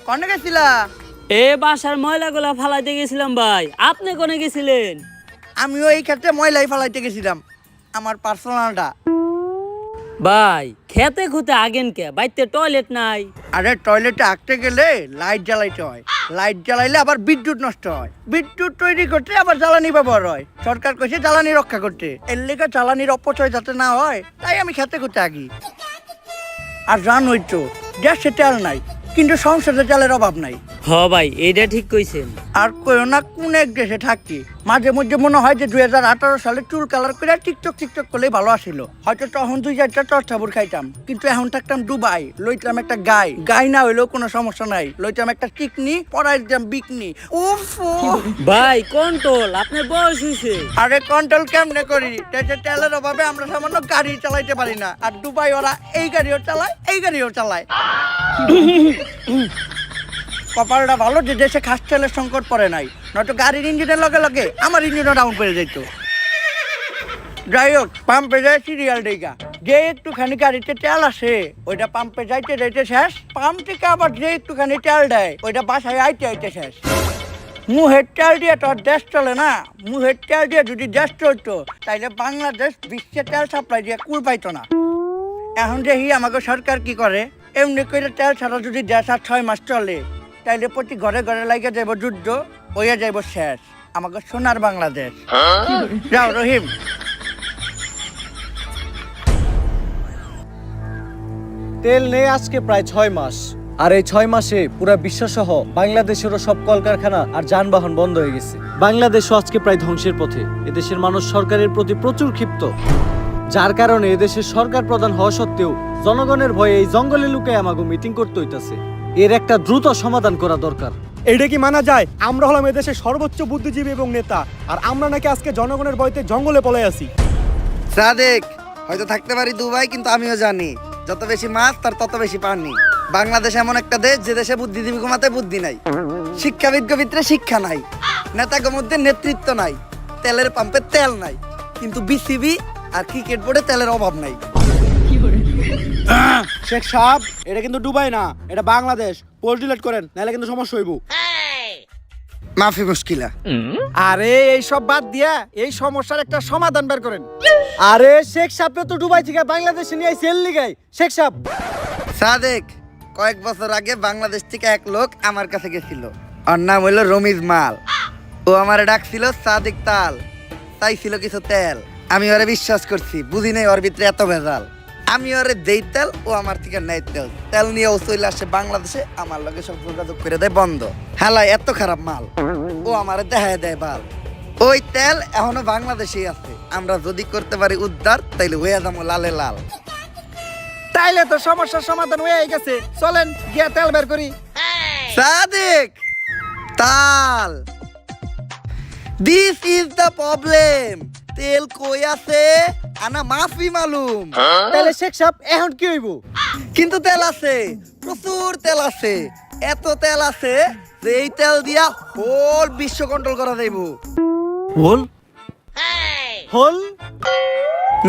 কনে গেছিলা? এ বাসার ময়লাগুলা ফালাইতে গেছিলাম ভাই। আপনি কোনে গেছিলেন? আমিও এই ক্ষেত্রে ময়লাই ফালাইতে গেছিলাম, আমার পার্সোনালটা। ভাই খেতে খুঁতে আগেন কে? বাইতে টয়লেট নাই? আরে টয়লেটে আঁকতে গেলে লাইট জ্বালাইতে হয়, লাইট জ্বালাইলে আবার বিদ্যুৎ নষ্ট হয়, বিদ্যুৎ তৈরি করতে আবার জ্বালানি ব্যবহার হয়। সরকার কইছে জ্বালানি রক্ষা করতে, এর লেগে জ্বালানির অপচয় যাতে না হয় তাই আমি খেতে খুঁতে আগি। আর জানোই তো গ্যাসে তেল নাই, কিন্তু সংসারে তেলের অভাব নাই। হ ভাই এইটা ঠিক কইছেন। আর কইও না কোন এক দেশে থাকি, মাঝে মধ্যে মনে হয় যে 2018 সালে চুল কালার করে টিকটক করলেই ভালো আসিল। হয়তো তখন 2-4টা চট্টাবুর খাইতাম, কিন্তু এখন থাকতাম দুবাই, লইতাম একটা গাই না হইলেও কোনো সমস্যা নাই, লইতাম একটা টিকনি, পরাই দিতাম বিকনি। উফ ভাই কন্ট্রোল, আপনার বয়স হইছে। আরে কন্ট্রোল কেমনে করি? দেশে তেলের অভাবে আমরা সামান্য গাড়ি চালাইতে পারি না, আর দুবাই ওরা এই গাড়িও চালায় এই গাড়িও চালায়। কপালটা ভালো যে দেশে খাস তেলের সংকট পড়ে নাই, নয়তো গাড়ির ইঞ্জিনের লগে লগে আমার ইঞ্জিনও ডাউন করে যেত। যাই হোক, পাম্পে যায় সিরিয়াল ডেগা, যে একটুখানি গাড়িতে তেল আসে ওইটা পাম্পে যাইতে যাইতে শেষ, পাম্প থেকে আবার যে একটুখানি তেল দেয় ওইটা বাসায় আইতে আইতে শেষ। মুহের তেল দিয়ে তো আর দেশ চলে না, মুহের তেল দিয়ে যদি দেশ চলতো তাইলে বাংলাদেশ বিশ্বে তেল সাপ্লাই দিয়ে কুল পাইতো না। এখন দেখি আমাকে সরকার কি করে, এমনি করে তেল ছাড়া যদি দেশ আর 6 মাস চলে তাইলে প্রতি ঘরে ঘরে লাগে যাইব যুদ্ধ, হইয়া যাইব শেষ আমাকে সোনার বাংলাদেশ। যাও রহিম। তেল নেই আজকে প্রায় 6 মাস, আর এই 6 মাসে পুরো বিশ্বসহ বাংলাদেশেরও সব কলকারখানা আর যানবাহন বন্ধ হয়ে গেছে। বাংলাদেশও আজকে প্রায় ধ্বংসের পথে। এদেশের মানুষ সরকারের প্রতি প্রচুর ক্ষিপ্ত, যার কারণে এদেশের সরকার প্রধান হওয়া সত্ত্বেও জনগণের ভয়ে এই জঙ্গলে লুকায় আমাকে মিটিং করতে হইতাছে। এর একটা দ্রুত সমাধান করা দরকার। এটা কি মানা যায়? আমরা হলাম এদেশের সর্বোচ্চ বুদ্ধিজীবী এবং নেতা, আর আমরা নাকি আজকে জনগণের ভয়তে জঙ্গলে পলাই আছি। সাদেক, হয়তো থাকতে পারি দুবাই, কিন্তু আমিও জানি যত বেশি মাছ তার তত বেশি পানি। বাংলাদেশ এমন একটা দেশ যে দেশে বুদ্ধিজীবী কমাতে বুদ্ধি নাই, শিক্ষাবিদকে ভিতরে শিক্ষা নাই, নেতাকে মধ্যে নেতৃত্ব নাই, তেলের পাম্পে তেল নাই, কিন্তু বিসিবি আর ক্রিকেট বোর্ডে তেলের অভাব নাই। শেখ সাহেব, এটা কিন্তু দুবাই না, এটা বাংলাদেশ। পোস্ট ডিলিট করেন, নাহলে কিন্তু সমস্যা হইব। মাফি মুশকিলা। আরে এই সব বাদ দিয়া এই সমস্যার একটা সমাধান বের করেন। আরে শেখ সাহেব তো দুবাই থেকে বাংলাদেশে নিয়ে সেল লিগাই। শেখ সাহেব, সাদেক, কয়েক বছর আগে বাংলাদেশ থেকে এক লোক আমার কাছে গেছিল, ওর নাম হইলো রমিজ মাল। ও আমারে ডাকছিল সাদেক তাল, চাইছিল কিছু তেল। আমি ওরে বিশ্বাস করছি, বুঝি নাই ওর ভিতরে এত ভেজাল। আমি ওরে দেই তেল, ও আমার থেকে নেয় তেল। তেল নিয়ে ও চলে আসে বাংলাদেশে, আমার লগে সব যোগাযোগ করে দেয় বন্ধ। হালাই এত খারাপ মাল, ও আমারে দেখায় দেয় বাল। ওই তেল এখনো বাংলাদেশেই আছে, আমরা যদি করতে পারি উদ্ধার তাইলে হয়ে যাবো লালে লাল। তাইলে তো সমস্যার সমাধান হয়ে গেছে, চলেন গিয়া তেল বের করি। সাদেক, তাল, দিস ইজ দ্য প্রবলেম। তেল কই আছে আনা মাফি মালুম। তাহলে শেখ সাহেব এখন কি হইব? কিন্তু তেল আছে, প্রচুর তেল আছে। এত তেল আছে যে এই তেল দিয়া হোল বিশ্ব কন্ট্রোল করা যাইব। হোল হোল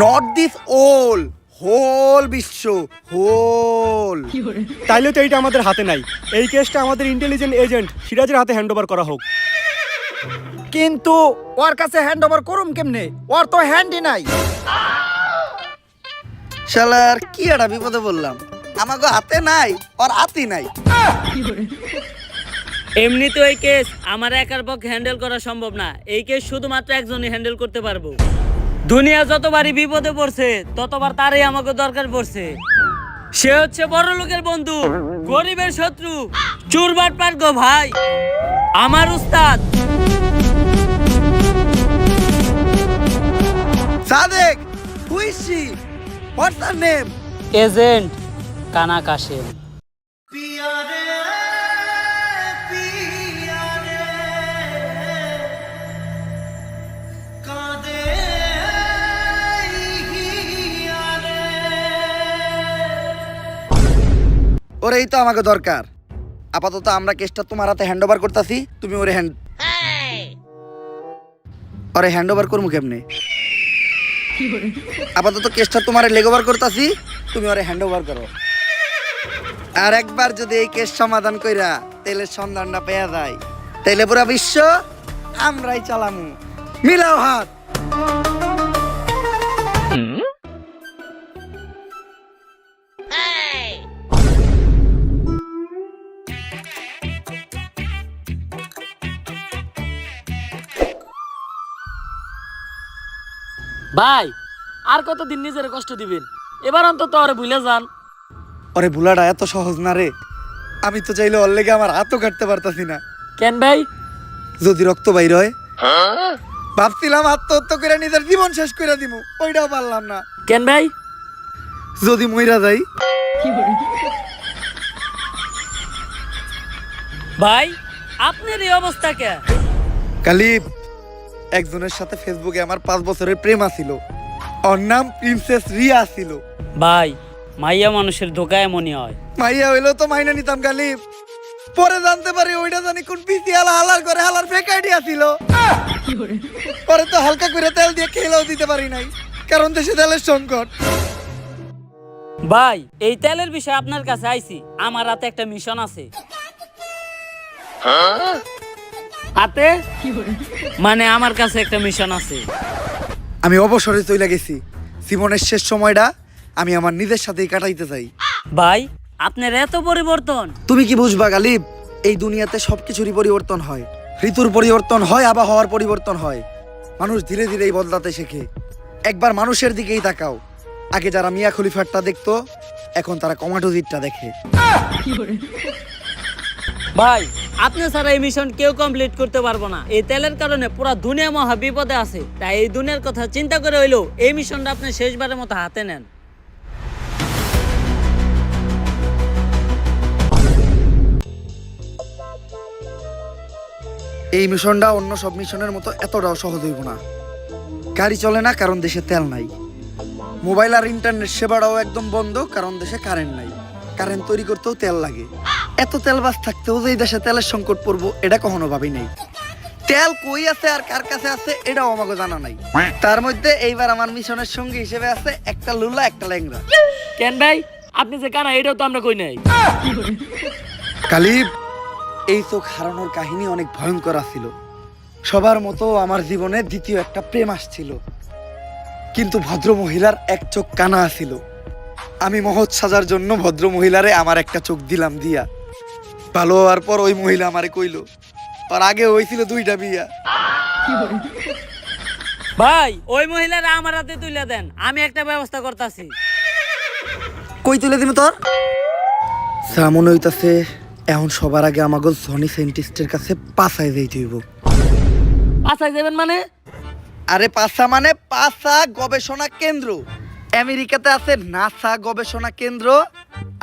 নট দিস ওল, হোল বিশ্ব, হোল। তাইলে তো এইটা আমাদের হাতে নাই। এই কেসটা আমাদের ইন্টেলিজেন্ট এজেন্ট সিরাজের হাতে হ্যান্ড ওভার করা হোক। কিন্তু ওর কাছে হ্যান্ড ওভার করুম কেমনে? ওর তো হ্যান্ডই নাই। শালার কি একটা বিপদে বললাম, আমাকে হাতে নাই, ওর হাতই নাই। এমনি তো এই কেস আমার একার পক্ষে হ্যান্ডেল করা সম্ভব না। এই কেস শুধুমাত্র একজনই হ্যান্ডেল করতে পারবো। দুনিয়া যতবারই বিপদে পড়ছে ততবার তারই আমাকে দরকার পড়ছে। সে হচ্ছে বড় লোকের বন্ধু, গরিবের শত্রু, চুরবাট পাট গো ভাই, আমার উস্তাদ। Sadek, who is she? What's her name? Agent কানা কাশেম। ওরেই তো আমাকে দরকার। আপাতত আমরা কেসটা তোমার হাতে হ্যান্ড ওভার করতেছি, তুমি ওরে হ্যান্ড ওভার করবো কেমনে? আপাতত কেসটা তোমার লেগ ওভার করতেছি, তুমি ওরে হ্যান্ড ওভার করো। আর একবার যদি এই কেস সমাধান কইরা তেলের সন্ধানটা পেয়ে যায় তাইলে পুরা বিশ্ব আমরাই চালামু। মিলাও হাত। ভাই আর কতদিন নিজের কষ্ট দিবেন? এবার অন্তত আরে ভুলে যান। ওরে ভুলাটা এত সহজ না রে। আমি তো চাইলে ওর লেগে আমার হাতও কাটতে পারতাছি না। কেন ভাই? যদি রক্ত বাইর হয়, ভাবছিলাম আত্মহত্যা করে নিজের জীবন শেষ করে দিব, ওইটাও পারলাম না। কেন ভাই? যদি মইরা যাই। ভাই আপনার এই অবস্থা কে? কালিব, একজনের সাথে ফেসবুকে আমার 5 বছরের প্রেম আছিল। ওর নাম প্রিন্সেস রিয়া ছিল। ভাই মাইয়া মানুষের ধোকা এমনই হয়। মাইয়া হইলো তো মাইনা নিতাম কালিব। পরে জানতে পারি ওইটা জানি কোন পিসিয়াল হালার করে হালার ফেক আইডিয়া ছিল। পরে তো হালকা করে তেল দিয়ে খেলেও দিতে পারি নাই, কারণ দেশে তেলের সংকট। ভাই এই তেলের বিষয়ে আপনার কাছে আইছি, আমার হাতে একটা মিশন আছে। হাতে মানে আমার কাছে একটা মিশন আছে। আমি অবসরে চলে গেছি। জীবনের শেষ সময়টা আমি আমার নিজের সাথেই কাটাইতে চাই। ভাই আপনার এত পরিবর্তন? তুমি কি বুঝবা গালিব, এই দুনিয়াতে সবকিছুরই পরিবর্তন হয়। ঋতুর পরিবর্তন হয়, আবহাওয়ার পরিবর্তন হয়। মানুষ ধীরে ধীরেই বদলাতে শেখে। একবার মানুষের দিকেই তাকাও। আগে যারা মিয়া খলিফারটা দেখতো, এখন তারা কমাটোজিটটা দেখে। ভাই আপনি ছাড়া এই মিশন কেউ কমপ্লিট করতে পারবো না। এই তেলের কারণে পুরো দুনিয়া মহা বিপদে আছে। তাই এই দুনিয়ার কথা চিন্তা করে হইলো এই মিশনটা আপনি শেষবারের মতো হাতে নেন। এই মিশনটা অন্য সব মিশনের মতো এতটাও সহজ হইব না। গাড়ি চলে না কারণ দেশে তেল নাই। মোবাইল আর ইন্টারনেট সেবাটাও একদম বন্ধ কারণ দেশে কারেন্ট নাই। কারেন্ট তৈরি করতেও তেল লাগে। এত তেল বাস থাকতেও যে এই দেশে তেলের সংকট পড়বো এটা কখনো ভাবি নাই। তেল কই আছে আর কার কাছে আছে এটাও আমাকে জানা নাই। তার মধ্যে এইবার আমার মিশনের সঙ্গী হিসেবে আছে একটা লুলা, একটা ল্যাংরা। কেন ভাই আপনি যে কারা এটাও তো আমরা কই নাই। কালিব, এই চোখ হারানোর কাহিনী অনেক ভয়ঙ্কর ছিল। সবার মতো আমার জীবনে দ্বিতীয় একটা প্রেম আসছিল, কিন্তু ভদ্র মহিলার এক চোখ কানা ছিল। আমি মহৎ সাজার জন্য ভদ্র মহিলারে আমার একটা চোখ দিলাম দিয়া। ভালো হওয়ার পর ওই মহিলা আমারে কইল আর আগে হয়েছিল 2টা বিয়া। ভাই ওই মহিলারা আমার হাতে তুলে দেন, আমি একটা ব্যবস্থা করতেছি। কই তুলে দিম তোর? সামনে হইতাছে এখন সবার আগে আমাকে জনি সায়েন্টিস্টের কাছে পাছায় যাইতে হইব। পাছায় যাবেন মানে? আরে পাছা মানে পাছা গবেষণা কেন্দ্র। আমেরিকাতে আছে নাসা গবেষণা কেন্দ্র,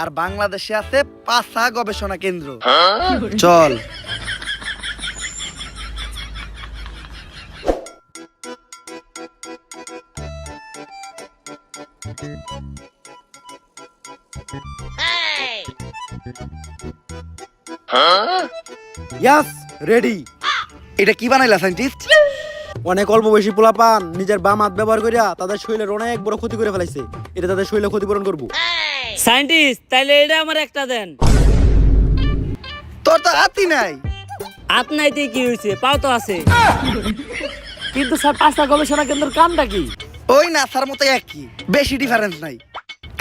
আর বাংলাদেশে আছে পাছা গবেষণা কেন্দ্র। চল। ইয়াস, রেডি। এটা কি বানাইলা সায়েন্টিস্ট? অনেক অল্প বয়সী পোলাপান নিজের বাম হাত ব্যবহার করিয়া তাদের শরীরের অনেক বড় ক্ষতি করে ফেলাইছে। এটা তাদের শরীরে ক্ষতিপূরণ করবো। সায়েন্টিস্ট তাইলে এটা আমার একটা দেন। তোর তো হাতই নাই। আপনাইতে কি হয়েছে? পাও তো আছে। কিন্তু স্যার পাঁচটা গবেষণা কেন্দ্রের কামটা কি? ওই নাসার মতো একই, বেশি ডিফারেন্স নাই।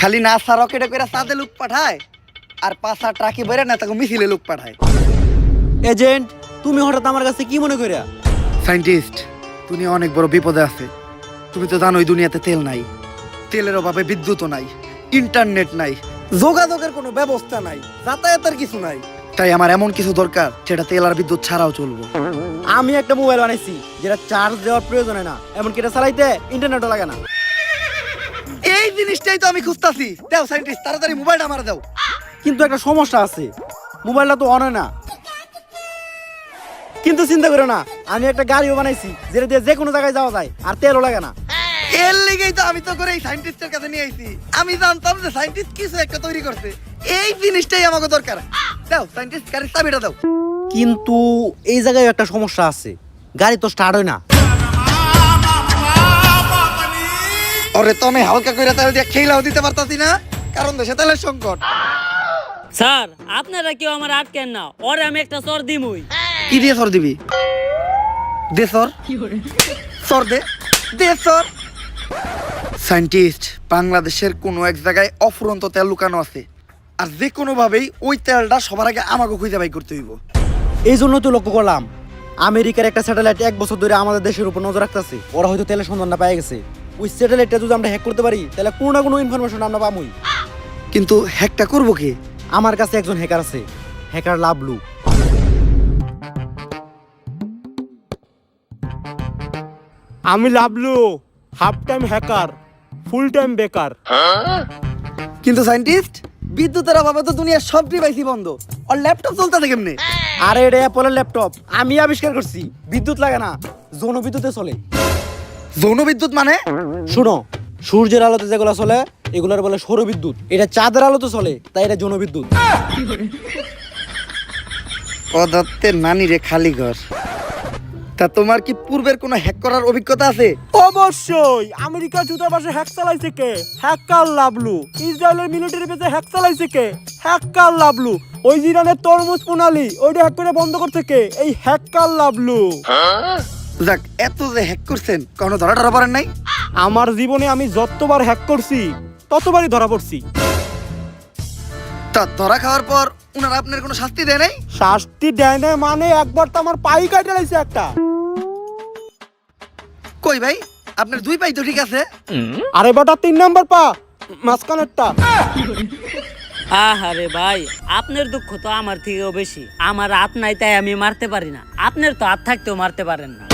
খালি নাসা রকেটে করে চাঁদে লোক পাঠায়, আর পাছা ট্রাকে বেরে না তাকে মিছিলে লোক পাঠায়। এজেন্ট, তুমি হঠাৎ আমার কাছে কি মনে করিয়া? সায়েন্টিস্ট, দুনিয়া অনেক বড় বিপদে আছে। তুমি তো জানোই দুনিয়াতে তেল নাই, তেলের অভাবে বিদ্যুৎও নাই, ইন্টারনেট নাই, যোগাযোগের কোনো ব্যবস্থা নাই, যাতায়াতের কিছু নাই। তাই আমার এমন কিছু দরকার যেটা তেল আর বিদ্যুৎ ছাড়াও চলবো। আমি একটা মোবাইল বানাইছি যেটা চার্জ দেওয়ার প্রয়োজন হয় না, এমনকি এটা চালাইতে ইন্টারনেটও লাগে না। এই জিনিসটাই তো আমি খুঁজতাছি। দাও সায়েন্টিস্ট, তাড়াতাড়ি মোবাইলটা আমার দাও। কিন্তু একটা সমস্যা আছে, মোবাইলটা তো অন হয় না। কিন্তু চিন্তা করো না, আমি একটা গাড়িও বানাইছি যেটা দিয়ে যে কোনো জায়গায় যাওয়া যায় আর তেলও লাগে না। এর লেগেই তো আমি তো করে এই সায়েন্টিস্টের কাছে নিয়ে আইছি। আমি জানতাম যে সায়েন্টিস্ট কিছু একটা তৈরি করছে। এই জিনিসটাই আমাকে দরকার। দাও সায়েন্টিস্ট, গাড়ির চাবিটা দাও। কিন্তু এই জায়গায় একটা সমস্যা আছে, গাড়ি তো স্টার্ট হয় না। ওরে তো আমি হালকা করে তেল দিয়ে খেলাও দিতে পারতাছি না, কারণ দেশে তেলের সংকট। স্যার আপনারা কেউ আমার আটকেন না, ওরে আমি একটা চর দিমুই। কি দিয়ে সর দিবি? দে সর, সর দে, দে সর। সায়েন্টিস্ট, বাংলাদেশের কোনো এক জায়গায় অফুরন্ত তেল লুকানো আছে, আর যে কোনো ভাবেই ওই তেলটা সবার আগে আমাকে খুঁজে বাই করতে হইব। এই জন্য তো লক্ষ্য করলাম আমেরিকার একটা স্যাটেলাইট 1 বছর ধরে আমাদের দেশের উপর নজর রাখতেছে। ওরা হয়তো তেলের সন্ধানটা পেয়ে গেছে। ওই স্যাটেলাইটটা যদি আমরা হ্যাক করতে পারি তাহলে কোনো না কোনো ইনফরমেশন আমরা পামই। কিন্তু হ্যাকটা করবো কে? আমার কাছে একজন হ্যাকার আছে, হ্যাকার লাভলু। আমি Lavlu, half time hacker, full time বেকার। কিন্তু সায়েন্টিস্ট, বিদ্যুতের অভাবে তো দুনিয়ার সব ডিভাইসই বন্ধ, আর ল্যাপটপ চলতেছে কেমনে? আরে এটা অ্যাপলের ল্যাপটপ, আমি আবিষ্কার করছি। বিদ্যুৎ লাগে না, যৌন বিদ্যুতে চলে। যৌন বিদ্যুৎ মানে? শুনো, সূর্যের আলোতে যেগুলো চলে এগুলোর বলে সৌর বিদ্যুৎ। এটা চাঁদের আলোতে চলে, তাই এটা যৌন বিদ্যুৎ। পদার্থের নানি রে খালি ঘর। তা তোমার কি পূর্বের কোনো হ্যাক করার অভিজ্ঞতা আছে? অবশ্যই। আমেরিকার দূতাবাসে হ্যাক চালাইছে কে? হ্যাকার লাভলু। ইসরায়েলের মিলিটারি বেসে হ্যাক চালাইছে কে? হ্যাকার লাভলু। ওই ইরানের তরমুজ প্রণালী ওইটা হ্যাক করে বন্ধ করতে কে? এই হ্যাকার লাভলু। যাক, এত যে হ্যাক করছেন, কোনো ধরা পড়েন নাই? আমার জীবনে আমি যতবার হ্যাক করছি ততবারই ধরা পড়ছি। তা ধরা খাওয়ার পর উনারা আপনার কোনো শাস্তি দেয় নাই? শাস্তি দেয় না মানে একবার তো আমার পাই কাটে লাইছে একটা। কই ভাই, আপনার 2 পাই তো ঠিক আছে। আরে বেটা 3 নাম্বার পা, মাঝখানেরটা। আহারে ভাই, আপনার দুঃখ তো আমার থেকেও বেশি। আমার হাত নাই তাই আমি মারতে পারি না, আপনার তো হাত থাকতেও মারতে পারেন না।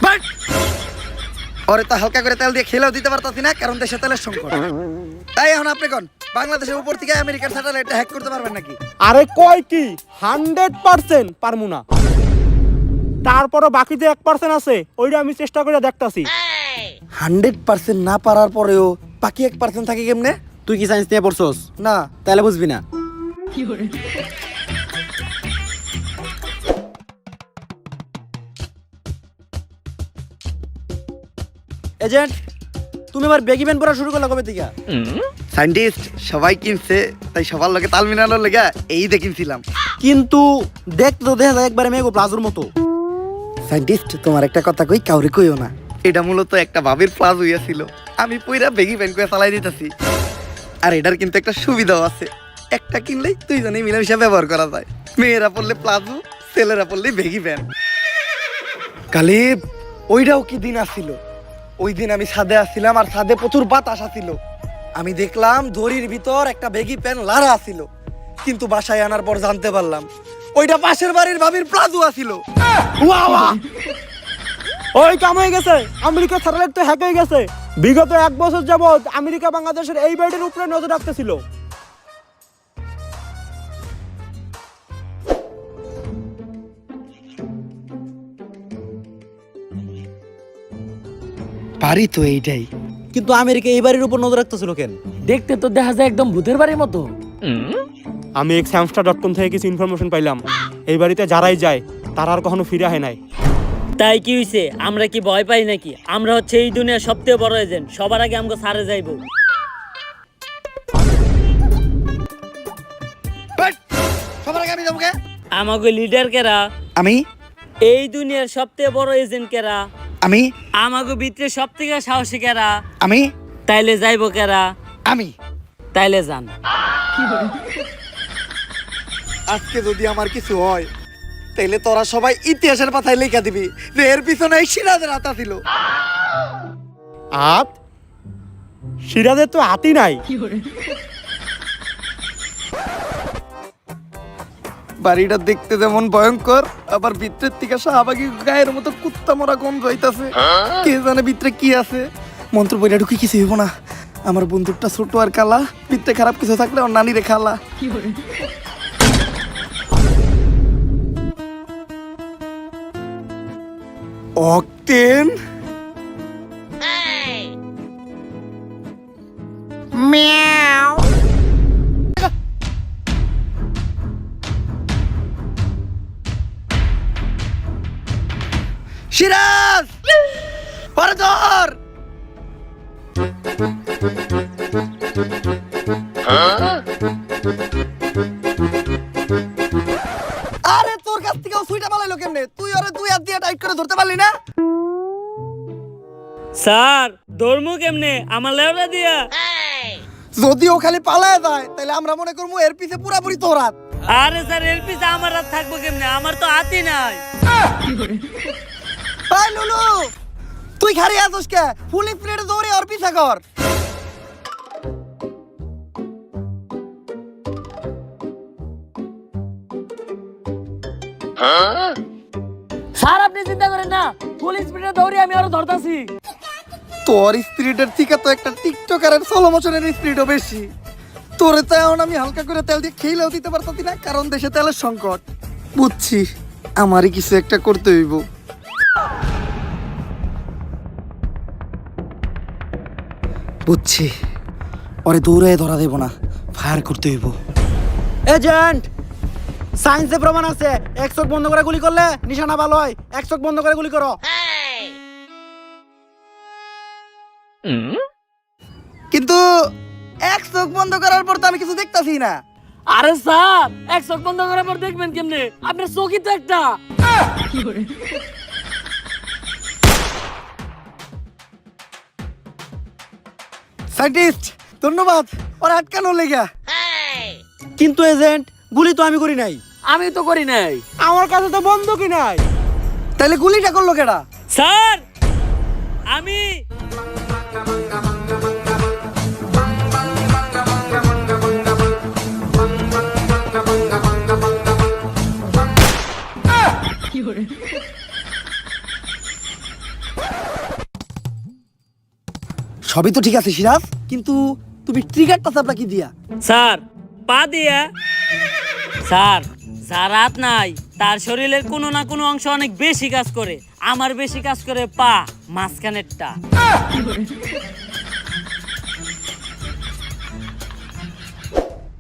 বাট! ওরে তো হালকা করে তেল দিয়ে খেলেও দিতে পারতাছি না, কারণ দেশে তেলের সংকট। তাই এখন আপনি কোন বাংলাদেশের উপর থেকে আমেরিকার স্যাটেলাইট হ্যাক করতে পারবেন নাকি? আরে কয় কি 100% পারমু না। তারপরও বাকি যে 1% আছে ওইটা আমি চেষ্টা করে দেখতাছি। 100% না পারার পরেও বাকি 1% থাকে কেমনে? তুই কি সায়েন্স নিয়ে পড়ছস? না। তাহলে বুঝবি না। এজেন্ট, তুমি আবার বেগি প্যান্ট পরা শুরু করলে কবে থেকে? সায়েন্টিস্ট, সবাই কিনছে তাই সবার লগে তাল মিলানোর লেগে এই দেখিনছিলাম। কিন্তু দেখতে তো দেখা যায় একবারে মেগো প্লাজোর মতো। সায়েন্টিস্ট, তোমার একটা কথা কই, কাউরে কইও না। এটা মূলত একটা ভাবির প্লাজ হইয়াছিল, আমি পইরা বেগি প্যান্ট করে চালাই দিতেছি। আর এটার কিন্তু একটা সুবিধাও আছে, একটা কিনলেই দুইজনেই মিলেমিশে ব্যবহার করা যায়। মেয়েরা পড়লে প্লাজো, ছেলেরা পড়লে বেগি প্যান্ট। কালিব, ওইটাও কি দিন আসছিল। ওই দিন আমি ছাদে আসছিলাম, আর ছাদে প্রচুর বাতাস আসছিল। আমি দেখলাম দড়ির ভিতর একটা বেগি প্যান্ট লারা আসছিল, কিন্তু বাসায় আনার পর জানতে পারলাম ওইটা পাশের বাড়ির ভাবির প্লাজো আসছিল। ওই কাম হয়ে গেছে, আমেরিকা স্যাটেলাইট তো হ্যাক হয়ে গেছে। বিগত 1 বছর যাবত আমেরিকা বাংলাদেশের এই বাইটের উপরে নজর রাখতেছিল। পারি তো এইটাই। কিন্তু আমেরিকা এই বাড়ির উপর নজর রাখতেছিল কেন? দেখতে তো দেখা যায় একদম ভূতের বাড়ির মতো। আমি examstar.com থেকে কিছু ইনফরমেশন পাইলাম। এই বাড়িতে যারাই যায় তারা আর কখনো ফিরে হয় নাই। তাই কি হইছে? আমরা কি ভয় পাই নাকি? আমরা হচ্ছে এই দুনিয়ার সবচেয়ে বড় এজেন্ট, সবার আগে আমাকে সারে যাইবো। বাট! সবার আগে আমি যাবো কে? আমাকে লিডার কেরা? আমি। এই দুনিয়ার সবচেয়ে বড় এজেন্ট কেরা? আমি। আমাকে ভিতরে সব থেকে সাহসী কেরা? আমি। তাইলে যাইবো কেরা? আমি। তাইলে যান। আজকে যদি আমার কিছু হয় তাইলে তোরা সবাই ইতিহাসের পাতায় লেখা দিবি যে এর পিছনে এই সিরাজের হাত ছিল। হাত? সিরাজের তো হাতই নাই। বাড়িটা দেখতে যেমন ভয়ঙ্কর, আবার ভিতরের থেকে শাহবাগী গায়ের মতো কুত্তা মরা গন্ধ হইতাছে। কে জানে ভিতরে কি আছে। মন্ত্র বইটা ঢুকি কিছু হইব না। আমার বন্দুকটা ছোট আর কালা, ভিতরে খারাপ কিছু থাকলে ওর নানি রে খালা। অক্টেন, সিরাজ, পরে ধর। আরে তোর কাছ থেকে সুইটা পালাইলো কেমনে? তুই আরে দুই হাত দিয়ে টাইট করে ধরতে পারলি না? স্যার ধর্ম কেমনে আমার লেওরা দিয়া? যদি ও খালি পালায় যায় তাহলে আমরা মনে করবো এর পিছে পুরাপুরি তোর হাত। আরে স্যার এর পিছে আমার হাত থাকবো কেমনে? আমার তো হাতই নাই। ভাই লুলু, তুই খালি আছিস কে? ফুল স্পিডে দৌড়ে ওর পিছে কর। স্যার আপনি চিন্তা করেন না, ফুল স্পিডে দৌড়ি আমি আরো ধরতাছি। তোর স্পিরিটের থেকে তো একটা টিকটকারের সোলো মোশনের স্পিরিটও বেশি। তোরে তো এখন আমি হালকা করে তেল দিয়ে খেলেও দিতে পারতাছি না, কারণ দেশে তেলের সংকট। বুঝছি, আমারই কিছু একটা করতে হইব। বুঝছি, ওরে দৌড়ে ধরা দেব না, ফায়ার করতে হইব। এজেন্ট, সায়েন্সে প্রমাণ আছে এক চোখ বন্ধ করে গুলি করলে নিশানা ভালো হয়। এক চোখ বন্ধ করে গুলি করো। কিন্তু এক চোখ বন্ধ করার পর তো আমি কিছু দেখতাছি না। আরে স্যার এক চোখ বন্ধ করার পর দেখবেন কেমনে? আপনার চোখই তো একটা। সাইন্টিস্ট, ধন্যবাদ ওর আটকানোর লেগা। কিন্তু এজেন্ট, গুলি তো আমি করি নাই। আমি তো করি নাই। আমার কাছে তো বন্দুকই নাই। তাইলে গুলিটা করলো কেডা? স্যার আমি সবই তো ঠিক আছে সিরাজ, কিন্তু তুমি ট্রিগারটা চাপলা কি দিয়া? স্যার পা দিয়া। স্যার যার হাত নাই তার শরীরের কোনো না কোনো অংশ অনেক বেশি কাজ করে। আমার বেশি কাজ করে পা, মাঝখানেরটা।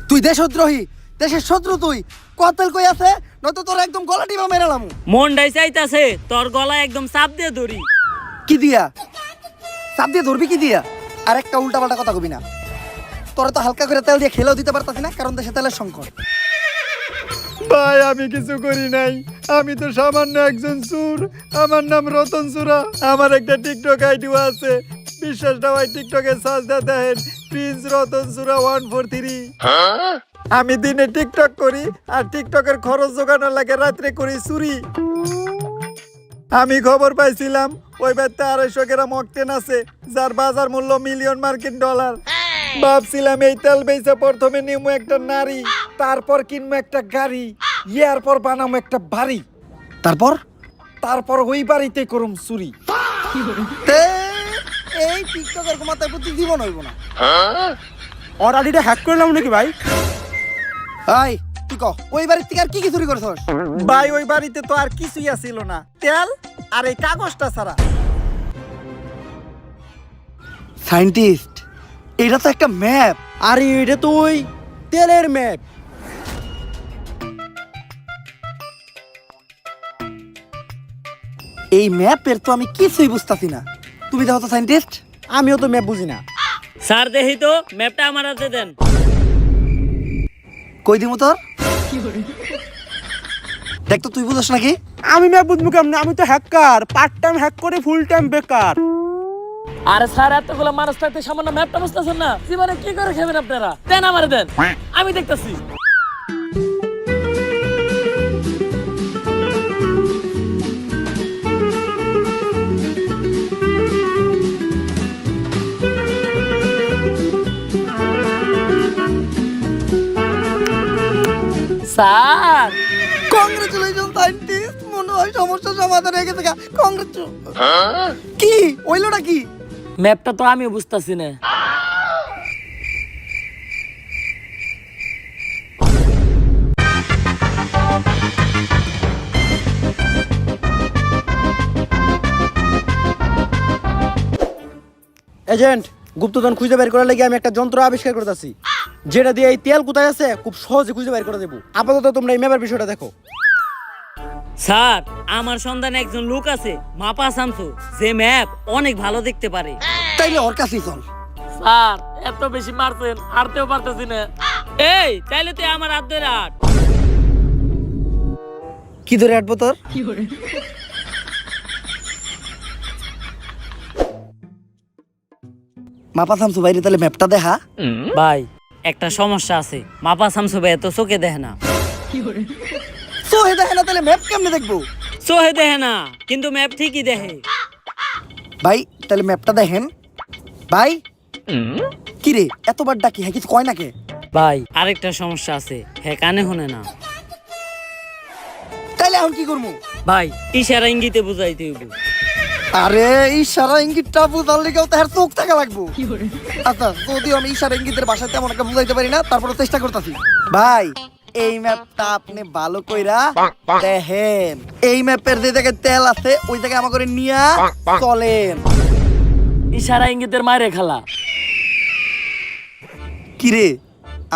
তুই দেশদ্রোহী, দেশের শত্রু তুই। কতেল কই আছে, নয়তো তোর একদম গলা টিপা মেরালাম। মনটাই চাইতাছে তোর গলায় একদম চাপ দিয়ে ধরি। কি দিয়া চাপ দিয়ে ধরবি? কি দিয়া? আর একটা উল্টা পাল্টা কথা কবি না। তোরা তো হালকা করে তেল দিয়ে খেলেও দিতে পারতাছি না, কারণ দেশে তেলের সংকট। ভাই আমি কিছু করি নাই। আমি তো সামান্য একজন চোর। আমার নাম রতন চোরা। আমার একটা টিকটক আইডিও আছে, বিশ্বাস না হয় টিকটকে সার্চ দিয়ে দেখেন, প্রিন্স রতন চোরা 143। আমি দিনে টিকটক করি, আর টিকটকের খরচ জোগানোর লাগে রাত্রে করি চুরি। আমি খবর পাইছিলাম ওই বাড়িতে 250 গ্রাম অকটেন আছে, যার বাজার মূল্য $1,000,000 মার্কিন। ভাবছিলাম এই তেল বেচে প্রথমে নিমু একটা নারী, তারপর কিনবো একটা গাড়ি, এরপর বানাবো একটা বাড়ি, তারপর ওই বাড়িতে করুম চুরি। তে এই টিকটকের মাথায় প্রতি জীবন হইব না। ওর আইডিটা হ্যাক করলাম নাকি ভাই? ভাই তুই কহ, ওই বাড়ির থেকে আর কি কি চুরি করেছস? ভাই ওই বাড়িতে তো আর কিছুই আসিল না, তেল আর এই কাগজটা ছাড়া। সায়েন্টিস্ট, এটা তো একটা ম্যাপ। আরে এটা তো ওই তেলের ম্যাপ। এই ম্যাপের তো আমি কিছুই বুঝতাছি না। তুমি দেখো তো সায়েন্টিস্ট। আমিও তো ম্যাপ বুঝি না। স্যার দেখি তো ম্যাপটা আমার হাতে দেন। কই দিমু তোর? দেখ তো, তুই বুঝছ নাকি? আমি ম্যাপ বুঝবো কেমনে? আমি তো হ্যাকার, পার্ট টাইম হ্যাক করে ফুল টাইম বেকার। আরে স্যার এতগুলো মানুষ থাকতে সামান্য ম্যাপটা বুঝতেছেন না? জীবনে কি করে খাবেন আপনারা? দেন আমার দেন, আমি দেখতেছি। স্যার কংগ্রেচুলেশন সায়েন্টিস্ট, মনে হয় সমস্যার সমাধান হয়ে গেছে। কংগ্রেচুলেশন। কি ওইলোটা কি? ম্যাপটা তো আমিও বুঝতেছি না। এজেন্ট, গুপ্তধন খুঁজে বের করার লাগি আমি একটা যন্ত্র আবিষ্কার করতেছি, যেটা দিয়ে এই তেল কোথায় আছে খুব সহজে খুঁজে বের করে দেবো। আপাতত তোমরা এই ম্যাপের বিষয়টা দেখো। স্যার আমার সন্ধানে একজন লোক আছে, মাপা শামসু, যে ম্যাপ অনেক ভালো দেখতে পারে। তাইলে ওর কাছেই চল। স্যার এত বেশি মারছেন হারতেও পারতেছি না। এই তাইলে তুই আমার হাত ধরে হাঁট। কি ধরে আটবো তোর? মাপা শামসু বাইরে তাহলে ম্যাপটা দেখা। ভাই একটা সমস্যা আছে, মাপা শামসু ভাই এত চোখে দেখে না। সোহে দেখে না তাহলে ম্যাপ কেমনে দেখবো? চোখে দেখে না কিন্তু ম্যাপ ঠিকই দেখে। ভাই তাহলে ম্যাপটা দেখেন। ভাই কি রে এতবার ডাকি, হ্যাঁ কিছু কয় নাকি? ভাই আরেকটা সমস্যা আছে, হ্যাঁ কানে শুনে না। তাইলে এখন কি করবো? ভাই ইশারা ইঙ্গিতে বুঝাইতে হইব। আরে ইশারা ইঙ্গিতটা বুঝার লিগেও তো এর চোখ থাকা লাগবো। আচ্ছা যদিও আমি ইশারা ইঙ্গিতের ভাষায় তেমন একটা বুঝাইতে পারি না, তারপরে চেষ্টা করতেছি। ভাই এই ম্যাপটা আপনি ভালো কইরা দেখেন। এই ম্যাপের যে জায়গায় তেল আছে ওই জায়গায় আমার করে নিয়া চলেন। ইশারা ইঙ্গিতের মায়ের খেলা। কিরে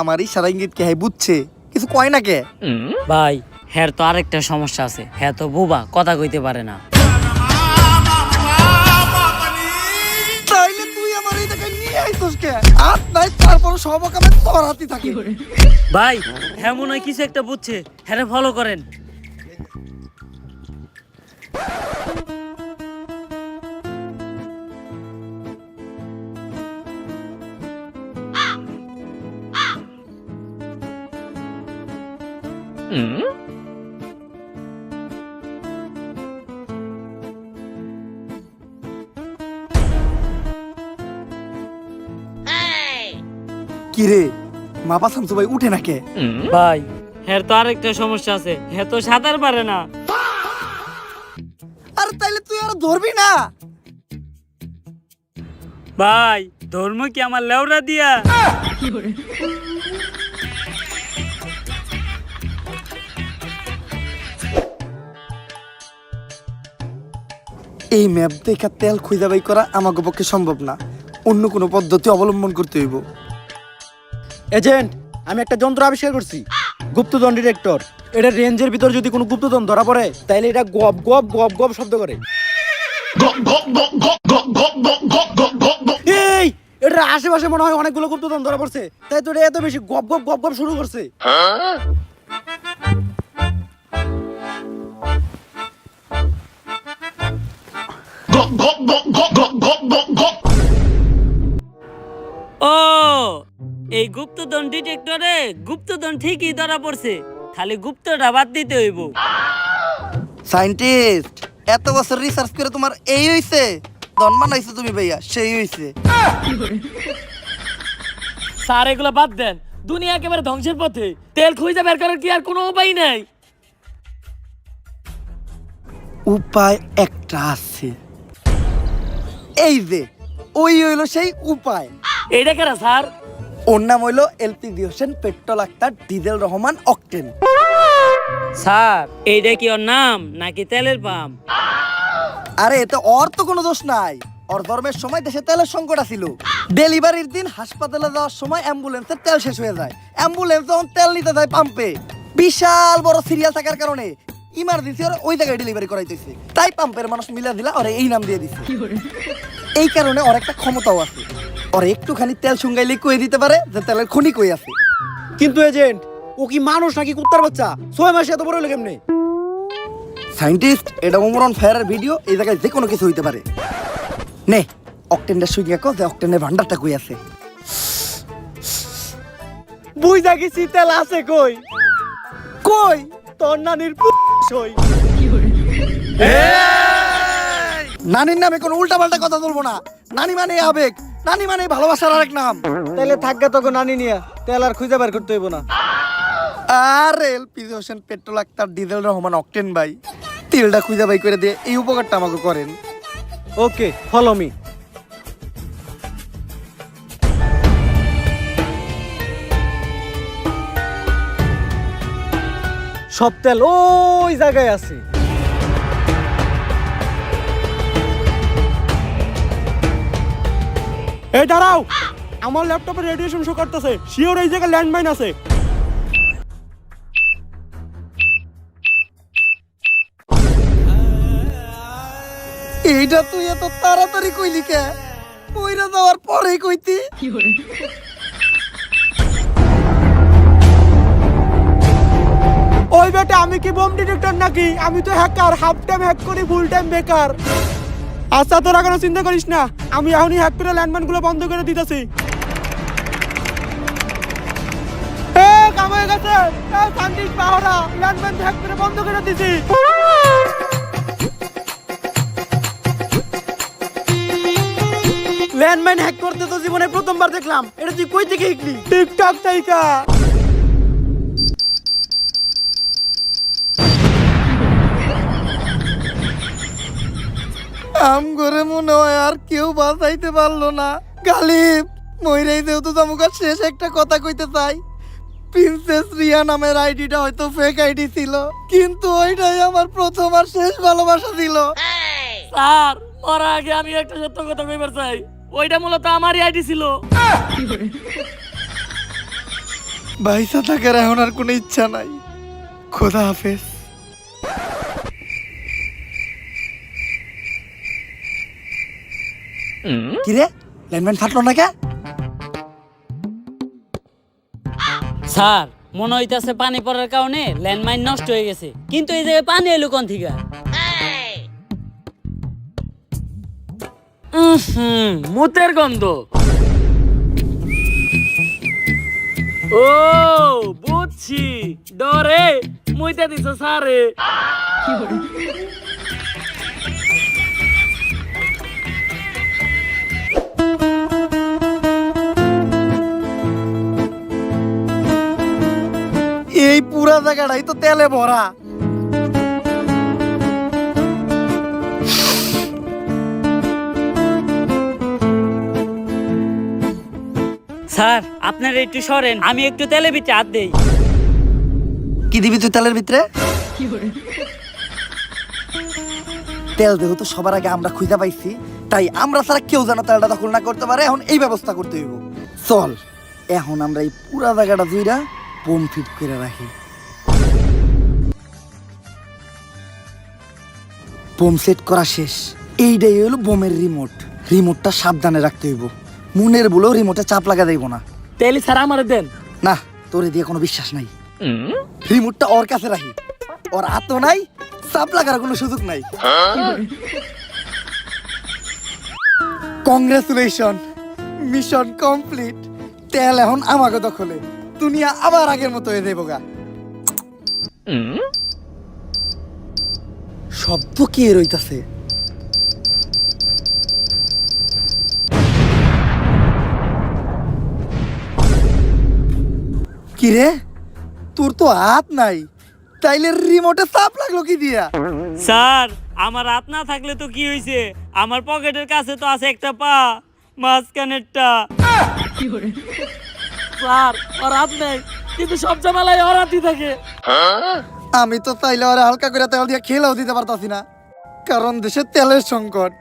আমার ইশারা ইঙ্গিত কে বুঝছে, কিছু কয় না কে? ভাই হ্যার তো আরেকটা সমস্যা আছে, হ্যাঁ তো বুবা কথা কইতে পারে না। তাইলে তুই আমার এই জায়গায় নিয়ে আইছস কে? আর নাই তারপর সব কামে তোর হাতই থাকে। ভাই হ্যাঁ মনে হয় কিছু একটা বুঝছে, হ্যাঁ ফলো করেন। কিরে মাপা শামসু ভাই উঠে না কে? ভাই হ্যাঁ তো আরেকটা সমস্যা আছে, হ্যাঁ তো সাঁতার পারে না। আর তাইলে তুই আর ধরবি না? ভাই ধর্ম কি আমার লেওরা দিয়া? এই ম্যাপ দেখা তেল খুঁজে বাই করা আমাকে পক্ষে সম্ভব না, অন্য কোনো পদ্ধতি অবলম্বন করতে হইব। এজেন্ট, আমি একটা যন্ত্র আবিষ্কার করছি, গুপ্তধন ডিটেক্টর। এটা রেঞ্জের ভিতর যদি কোনো গুপ্তধন ধরা পড়ে তাইলে এটা গপ গপ গপ গপ শব্দ করে। এই এটা আশেপাশে মনে হয় অনেকগুলো গুপ্তধন ধরা পড়ছে, তাই তো এটা এত বেশি গপ গপ গপ গপ শুরু করছে। ও এই গুপ্তধন ডিটেক্টরে গুপ্তধন ঠিকই ধরা পড়ছে, খালি গুপ্তটা বাদ দিতে হইব। সায়েন্টিস্ট এত বছর রিসার্চ করে তোমার এই হইছে? দনমান হইছে তুমি ভাইয়া, সেই হইছে। স্যার এগুলো বাদ দেন, দুনিয়া একেবারে ধ্বংসের পথে। তেল খুঁজে বের করার কি আর কোনো উপায় নাই? উপায় একটা আছে, এই যে ওই হইলো সেই উপায়। এইটা কেন স্যার? ওর নাম হইলো LPG Hossain petrol Akhtar diesel Rahman octane. Sir এইটা কি ওর নাম নাকি তেলের পাম্প? আরে এতে ওর তো কোনো দোষ নাই, ওর ধর্মের সময় দেশে তেলের সংকট ছিল। ডেলিভারির দিন হাসপাতালে যাওয়ার সময় অ্যাম্বুলেন্সের তেল শেষ হয়ে যায়। অ্যাম্বুলেন্স যখন তেল নিতে যায় পাম্পে, বিশাল বড় সিরিয়াল থাকার কারণে ইমার্জেন্সি ওর ওই জায়গায় ডেলিভারি করাইতেছে, তাই পাম্পের মানুষ মিলা দিলা ওরে এই নাম দিয়ে দিছে। এই কারণে ওর একটা ক্ষমতাও আছে, ওর একটুখানি তেল শুঙ্গাইলে কয়ে দিতে পারে যে তেলের খনি কই আছে। কিন্তু এজেন্ট, ও কি মানুষ নাকি কুত্তার বাচ্চা? 6 মাসে এত বড় হলো কেমনে? সায়েন্টিস্ট এটা ওমরন ফায়ারের ভিডিও, এই জায়গায় যে কোনো কিছু হইতে পারে। নে অকটেনটা শুইয়া কো যে অকটেনের ভান্ডারটা কই আছে। বুঝা গেছি তেল আছে কই? কই? তোর নানির সই। নানির নামে কোনো উল্টা পাল্টা কথা বলবো না। নানি মানে আবেগ, নানি মানে ভালোবাসার আরেক নাম। তাইলে থাকবে তখন নানি নিয়া, তেল আর খুঁজে বের করতে হইব না। আর LPG Hossain petrol Akhtar diesel Rahman octane ভাই, তেলটা খুঁজে বাই করে দিয়ে এই উপকারটা আমাকে করেন। ওকে, ফলো মি। সব তেল ওই জায়গায় আছে। এই দাঁড়াও, আমার ল্যাপটপে রেডিয়েশন শো করতেছে, শিওর এই জায়গায় ল্যান্ডমাইন আছে। এইটা তুই এত তাড়াতাড়ি কইলি কে? মইরা যাওয়ার পরেই কইতি। ওই বেটা আমি কি বোম ডিটেক্টর নাকি? আমি তো হ্যাকার, হাফ টাইম হ্যাক করি, ফুল টাইম বেকার। আচ্ছা তোরা কোনো চিন্তা করিস না, আমি এখনই হ্যাক করে ল্যান্ডমাইন গুলো বন্ধ করে দিতেছি। কাম হয়ে গেছে, শান্তির পাহারা ল্যান্ডমাইন হ্যাক করে বন্ধ করে দিছি। ল্যান্ডমাইন হ্যাক করতে তো জীবনে প্রথমবার দেখলাম, এটা তুই কই থেকে শিখলি? টিকটক থেকে। আম করে মনে হয় আর কেউ বাঁচাইতে পারলো না। গালিব মইরাই যেহেতু জামুকার শেষ একটা কথা কইতে চাই, প্রিন্সেস রিয়া নামের আইডিটা হয়তো ফেক আইডি ছিল, কিন্তু ওইটাই আমার প্রথম আর শেষ ভালোবাসা ছিল। স্যার মরার আগে আমি একটা সত্য কথা কইবার চাই, ওইটা মূলত আমারই আইডি ছিল। বাইসা থাকার এখন আর কোনো ইচ্ছা নাই। খোদা হাফেজ। কিরে ল্যান্ডমাইন ফাটলো না কে? স্যার মনে হইতাছে পানি পড়ার কারণে ল্যান্ডমাইন নষ্ট হয়ে গেছে, কিন্তু এই জায়গায় পানি এলো কোন থেকে? মুতের গন্ধ। ও বুঝছি, ডরে মুইতে দিছ স্যারে। এই পুরা জায়গাটাই তো তেলে ভরা। স্যার আপনারা একটু সরেন, আমি একটু তেলে ভিতরে হাত দেই। কি দিবি তুই তেলের ভিতরে? তেল যেহেতু সবার আগে আমরা খুঁজে পাইছি, তাই আমরা ছাড়া কেউ যেন তেলটা দখল না করতে পারে। এখন এই ব্যবস্থা করতে হইব। চল এখন আমরা এই পুরা জায়গাটা জুইরা বোম ফিট করে রাখি। বোম সেট করা শেষ। এইটাই হলো বোমের রিমোট। রিমোটটা সাবধানে রাখতে হইব, মনের বলেও রিমোটে চাপ লাগা যাইব না। তেলি স্যার আমার দেন। না, তোরে দিয়ে কোনো বিশ্বাস নাই। রিমোটটা ওর কাছে রাখি, ওর হাতও নাই, চাপ লাগার কোনো সুযোগ নাই। Congratulation, mission complete. তেল এখন আমাকে দখলে, দুনিয়া আবার আগের মতো হয়ে যাইব গা। শব্দ কি রইতাছে? কিরে তোর তো হাত নাই, তাইলে রিমোটে চাপ লাগলো কি দিয়া? স্যার আমার হাত না থাকলে তো কি হয়েছে, আমার পকেটের কাছে তো আছে একটা পা, মাঝখানেরটা। স্যার ওর হাত নেই, কিন্তু সব জামালাই ওর হাতই থাকে। আমি তো চাইলে ওরা হালকা করে তেল দিয়ে খেলেও দিতে পারতাছি না, কারণ দেশে তেলের সংকট।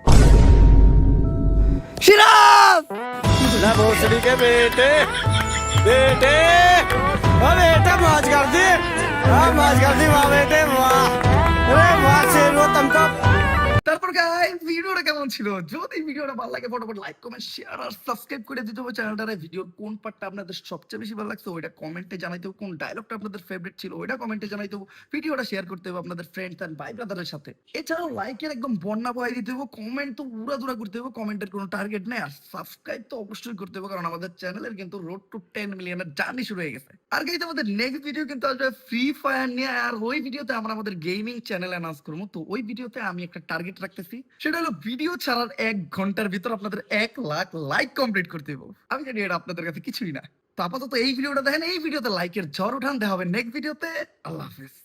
সিরাজ তারপর গাইস ভিডিওটা কেমন ছিল? যদি ভিডিওটা ভালো লাগে ফটাফট লাইক কমেন্ট শেয়ার আর সাবস্ক্রাইব করে দিতে হবে চ্যানেলটারে। ভিডিওর কোন পার্টটা আপনাদের সবচেয়ে বেশি ভালো লাগছে ওইটা কমেন্টে জানাইতে হবে। কোন ডায়লগটা আপনাদের ফেভারিট ছিল ওইটা কমেন্টে জানাইতে হবে। ভিডিওটা শেয়ার করতে হবে আপনাদের ফ্রেন্ডস এন্ড ভাই ব্রাদারের সাথে। এছাড়াও লাইকের একদম বন্যা বয়ে দিতে হবে, কমেন্ট তো উড়াধুরা করতে হবে, কমেন্টের কোনো টার্গেট নেই। আর সাবস্ক্রাইব তো অবশ্যই করতে হবে, কারণ আমাদের চ্যানেলের কিন্তু রোড টু 10 মিলিয়নের জার্নি শুরু হয়ে গেছে। আর গাইস আমাদের নেক্সট ভিডিও কিন্তু আসবে ফ্রি ফায়ার নিয়ে, আর ওই ভিডিওতে আমরা আমাদের গেমিং চ্যানেল অ্যানাউন্স করবো। তো ওই ভিডিওতে আমি একটা টার্গেট রাখতেছি, সেটা হলো ভিডিও ছাড়ার 1 ঘন্টার ভিতর আপনাদের 1 লাখ লাইক কমপ্লিট করতে হবে। আমি জানি এটা আপনাদের কাছে কিছুই না। তো আপাতত এই ভিডিওটা দেখেন, এই ভিডিওতে লাইকের ঝড় উঠান। দেখা হবে নেক্সট ভিডিওতে। আল্লাহ হাফেজ।